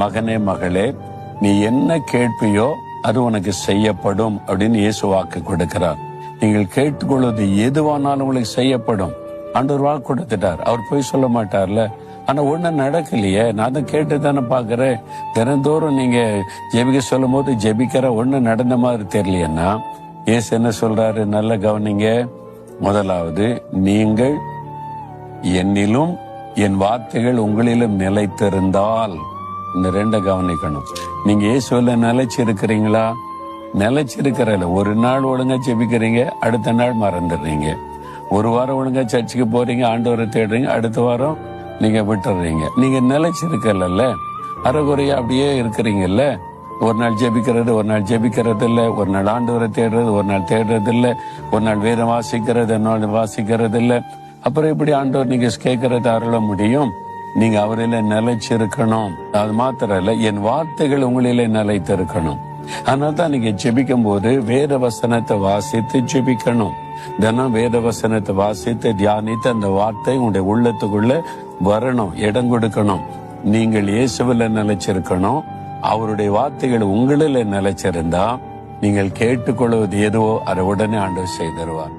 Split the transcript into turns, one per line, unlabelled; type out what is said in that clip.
மகனே மகளே, நீ என்ன கேட்பியோ அது உனக்கு செய்யப்படும் அப்படின்னு இயேசு வாக்கு கொடுக்கிறார். நீங்கள் கேட்டுக்கொள்வது எதுவானாலும் உங்களுக்கு செய்யப்படும். ஆண்டவர் வாக்கு கொடுத்துட்டார். அவர் போய் சொல்ல மாட்டார்ல. ஆனா ஒண்ணு நடக்கலையே. நான் தான் கேட்டு தானே பாக்குறேன். தினந்தோறும் நீங்க ஜெபிக்க சொல்லும் போது ஜெபிக்கிற ஒண்ணு நடந்த மாதிரி தெரியலையன்னா இயேசு என்ன சொல்றாரு? நல்ல கவனிங்க. முதலாவது, நீங்கள் என்னிலும் என் வார்த்தைகள் உங்களிலும் நிலைத்திருந்தால். இந்த ரெண்ட கவனிக்கணும். நீங்க இயேசுல நிலைச்சிருக்கிறீங்களா? நிலைச்சிருக்கிறல. ஒரு நாள் ஒழுங்கா ஜெபிக்கிறீங்க, அடுத்த நாள் மறந்துடுறீங்க. ஒரு வாரம் ஒழுங்கா சர்ச்சுக்கு போறீங்க, ஆண்டவரை தேடுறீங்க, அடுத்த வாரம் நீங்க விட்டுறீங்க. நீங்க நிலைச்சிருக்கல, அரைகுறையா அப்படியே இருக்கிறீங்கல்ல. ஒரு நாள் ஜெபிக்கிறது, ஒரு நாள் ஜெபிக்கிறது இல்ல. ஒரு நாள் ஆண்டவரை தேடுறது, ஒரு நாள் தேடுறது இல்ல. ஒரு நாள் வேதம் வாசிக்கிறது, இன்னொரு வாசிக்கிறது இல்ல. அப்புறம் எப்படி ஆண்டவர் நீங்க கேட்கறது அருள முடியும்? நீங்க அவரில நிலைச்சிருக்கணும். அது மாத்திரம் இல்ல, என் வார்த்தைகள் உங்களிலே நிலைத்திருக்கணும். அதனால தான் நீங்க ஜெபிக்கும் போது வேத வசனத்தை வாசித்து ஜெபிக்கணும். தினம் வேத வசனத்தை வாசித்து தியானித்து அந்த வார்த்தை உங்களுடைய உள்ளத்துக்குள்ள வரணும், இடம் கொடுக்கணும். நீங்கள் இயேசுவில நிலைச்சிருக்கணும். அவருடைய வார்த்தைகள் உங்களில நிலைச்சிருந்தா நீங்கள் கேட்டுக்கொள்வது எதுவோ அதை உடனே ஆண்டவர் செய்தருவார்.